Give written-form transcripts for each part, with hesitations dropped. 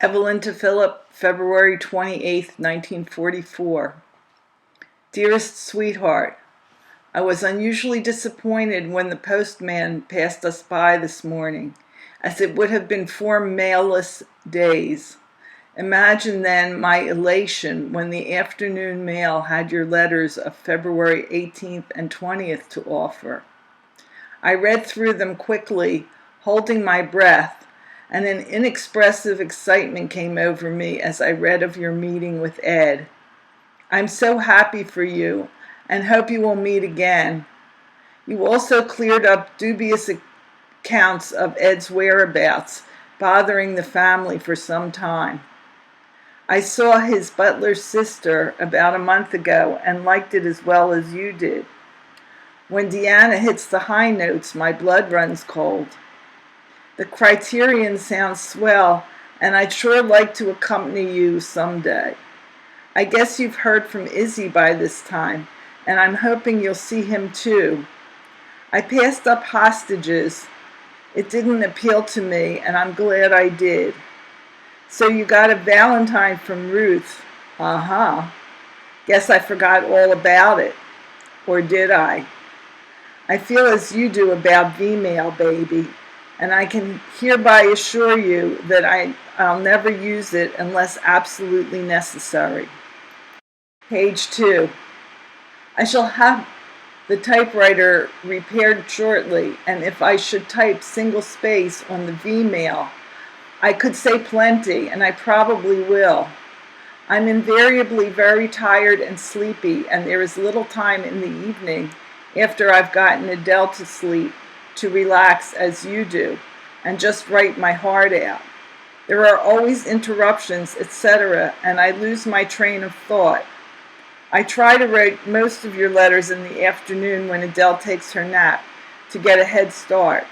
Evelyn to Philip, February 28, 1944. Dearest sweetheart, I was unusually disappointed when the postman passed us by this morning, as it would have been 4 mailless days. Imagine then my elation when the afternoon mail had your letters of February 18th and 20th to offer. I read through them quickly, holding my breath, and an inexpressive excitement came over me as I read of your meeting with Ed. I'm so happy for you and hope you will meet again. You also cleared up dubious accounts of Ed's whereabouts, bothering the family for some time. I saw his butler's sister about a month ago and liked it as well as you did. When Deanna hits the high notes, my blood runs cold. The Criterion sounds swell, and I'd sure like to accompany you someday. I guess you've heard from Izzy by this time, and I'm hoping you'll see him too. I passed up Hostages. It didn't appeal to me, and I'm glad I did. So you got a Valentine from Ruth. Uh-huh. Guess I forgot all about it. Or did I? I feel as you do about V-mail, baby. And I can hereby assure you that I'll never use it unless absolutely necessary. Page 2. I shall have the typewriter repaired shortly, and if I should type single space on the V-mail, I could say plenty, and I probably will. I'm invariably very tired and sleepy, and there is little time in the evening, after I've gotten Adele to sleep, to relax as you do, and just write my heart out. There are always interruptions, etc., and I lose my train of thought. I try to write most of your letters in the afternoon when Adele takes her nap, to get a head start.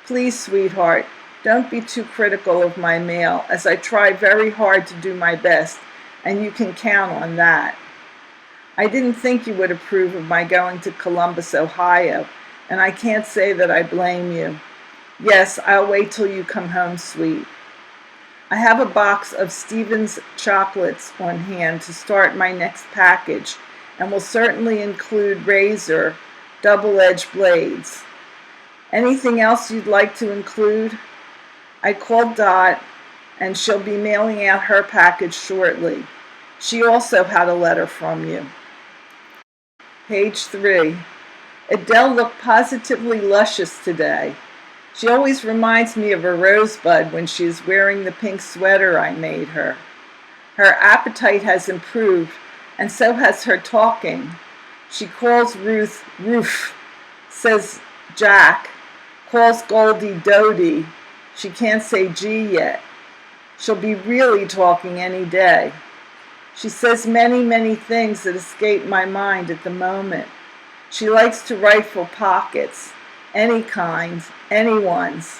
Please, sweetheart, don't be too critical of my mail, as I try very hard to do my best, and you can count on that. I didn't think you would approve of my going to Columbus, Ohio, and I can't say that I blame you. Yes, I'll wait till you come home, sweet. I have a box of Stevens chocolates on hand to start my next package, and will certainly include razor, double-edged blades. Anything else you'd like to include? I called Dot, and she'll be mailing out her package shortly. She also had a letter from you. Page 3. Adele looked positively luscious today. She always reminds me of a rosebud when she is wearing the pink sweater I made her. Her appetite has improved, and so has her talking. She calls Ruth Roof, says Jack, calls Goldie Dodie. She can't say G yet. She'll be really talking any day. She says many, many things that escape my mind at the moment. She likes to rifle pockets, any kind, anyone's.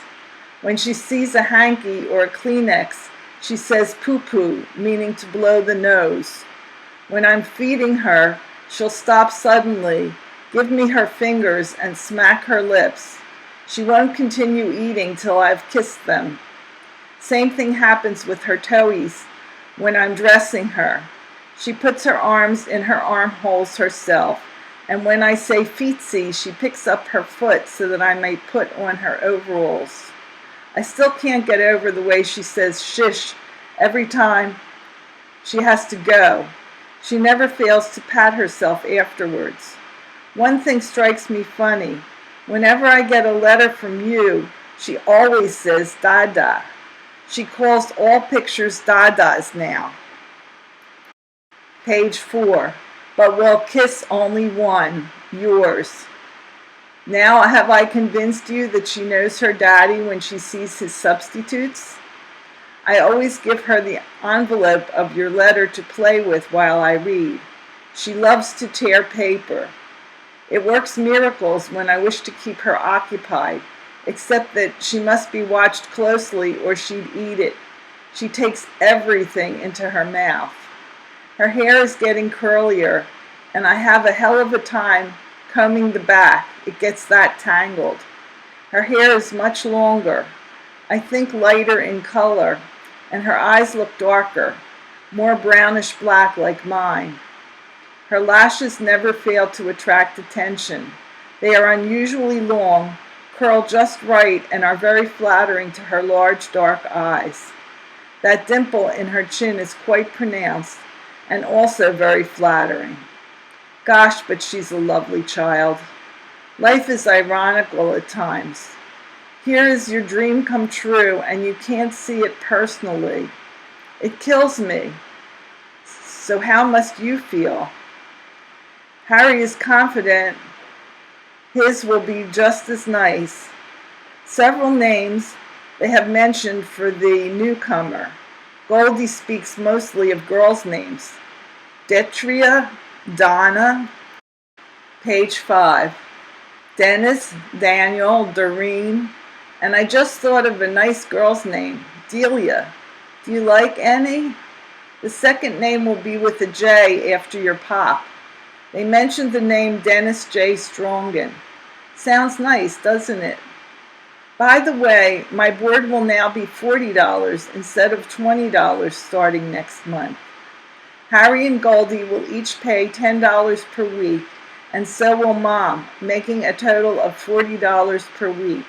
When she sees a hanky or a Kleenex, she says poo-poo, meaning to blow the nose. When I'm feeding her, she'll stop suddenly, give me her fingers, and smack her lips. She won't continue eating till I've kissed them. Same thing happens with her toes when I'm dressing her. She puts her arms in her armholes herself, and when I say feetsy, she picks up her foot so that I may put on her overalls. I still can't get over the way she says shish every time she has to go. She never fails to pat herself afterwards. One thing strikes me funny. Whenever I get a letter from you, she always says Dada. She calls all pictures Dadas now. Page 4. But we'll kiss only one, yours. Now have I convinced you that she knows her daddy when she sees his substitutes? I always give her the envelope of your letter to play with while I read. She loves to tear paper. It works miracles when I wish to keep her occupied, except that she must be watched closely or she'd eat it. She takes everything into her mouth. Her hair is getting curlier, and I have a hell of a time combing the back. It gets that tangled. Her hair is much longer, I think lighter in color, and her eyes look darker, more brownish black like mine. Her lashes never fail to attract attention. They are unusually long, curl just right, and are very flattering to her large dark eyes. That dimple in her chin is quite pronounced and also very flattering. Gosh, but she's a lovely child. Life is ironical at times. Here is your dream come true, and you can't see it personally. It kills me. So how must you feel? Harry is confident his will be just as nice. Several names they have mentioned for the newcomer. Goldie speaks mostly of girls' names. Detria, Donna, page 5. Dennis, Daniel, Doreen, and I just thought of a nice girl's name, Delia. Do you like any? The second name will be with a J after your pop. They mentioned the name Dennis J. Strongen. Sounds nice, doesn't it? By the way, my board will now be $40 instead of $20 starting next month. Harry and Goldie will each pay $10 per week, and so will Mom, making a total of $40 per week.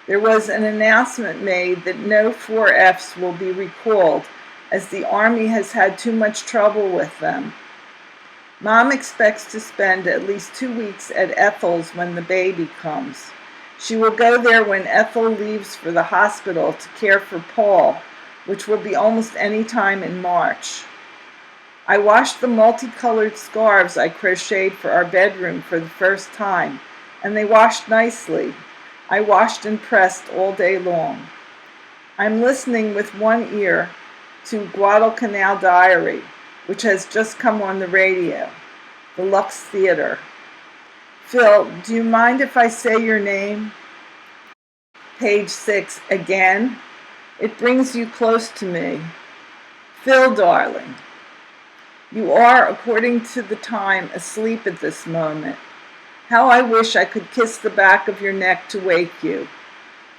There was an announcement made that no 4Fs will be recalled, as the Army has had too much trouble with them. Mom expects to spend at least 2 weeks at Ethel's when the baby comes. She will go there when Ethel leaves for the hospital to care for Paul, which will be almost any time in March. I washed the multicolored scarves I crocheted for our bedroom for the first time, and they washed nicely. I washed and pressed all day long. I'm listening with one ear to Guadalcanal Diary, which has just come on the radio, the Lux Theater. Phil, do you mind if I say your name? Page 6 again. It brings you close to me. Phil, darling. You are, according to the time, asleep at this moment. How I wish I could kiss the back of your neck to wake you.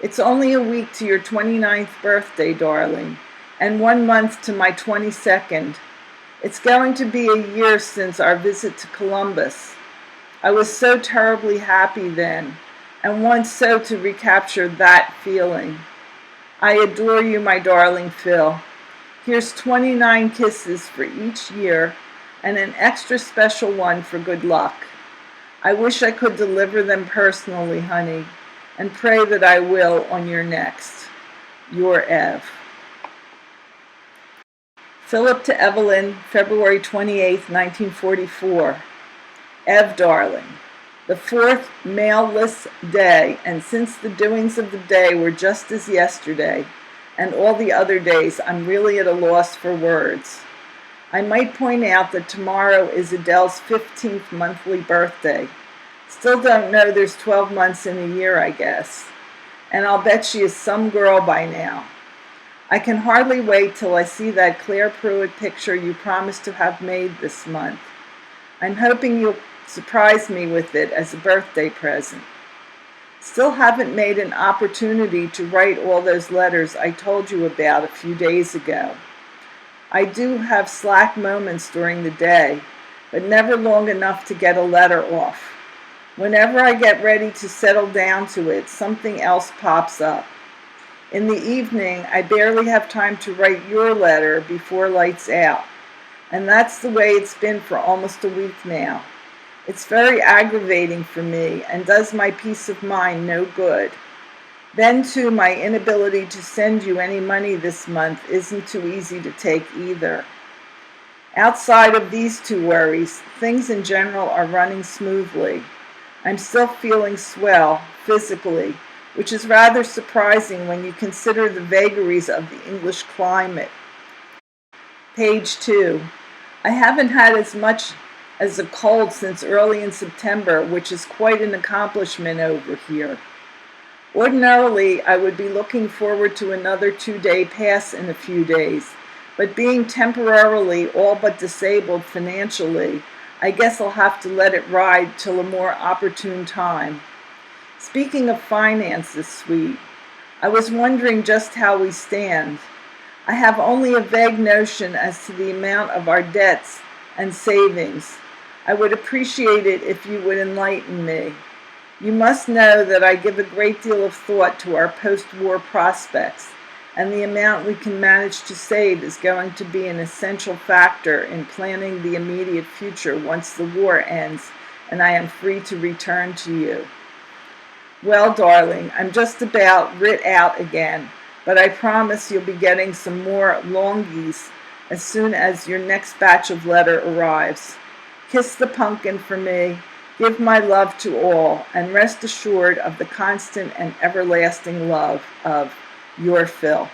It's only a week to your 29th birthday, darling, and 1 month to my 22nd. It's going to be a year since our visit to Columbus. I was so terribly happy then, and want so to recapture that feeling. I adore you, my darling Phil. Here's 29 kisses for each year, and an extra special one for good luck. I wish I could deliver them personally, honey, and pray that I will on your next. Your Ev. Philip to Evelyn, February 28, 1944. Ev, darling, the fourth mailless day, and since the doings of the day were just as yesterday, and all the other days, I'm really at a loss for words. I might point out that tomorrow is Adele's 15th monthly birthday. Still don't know there's 12 months in a year, I guess. And I'll bet she is some girl by now. I can hardly wait till I see that Claire Pruitt picture you promised to have made this month. I'm hoping you'll surprise me with it as a birthday present. Still haven't made an opportunity to write all those letters I told you about a few days ago. I do have slack moments during the day, but never long enough to get a letter off. Whenever I get ready to settle down to it, something else pops up. In the evening, I barely have time to write your letter before lights out, and that's the way it's been for almost a week now. It's very aggravating for me and does my peace of mind no good. Then, too, my inability to send you any money this month isn't too easy to take either. Outside of these two worries, things in general are running smoothly. I'm still feeling swell, physically, which is rather surprising when you consider the vagaries of the English climate. Page 2. I haven't had as much as a cold since early in September, which is quite an accomplishment over here. Ordinarily, I would be looking forward to another 2-day pass in a few days, but being temporarily all but disabled financially, I guess I'll have to let it ride till a more opportune time. Speaking of finances, sweet, I was wondering just how we stand. I have only a vague notion as to the amount of our debts and savings. I would appreciate it if you would enlighten me. You must know that I give a great deal of thought to our post-war prospects, and the amount we can manage to save is going to be an essential factor in planning the immediate future once the war ends and I am free to return to you. Well, darling, I'm just about writ out again, but I promise you'll be getting some more longies as soon as your next batch of letter arrives. Kiss the pumpkin for me, give my love to all, and rest assured of the constant and everlasting love of your Phil.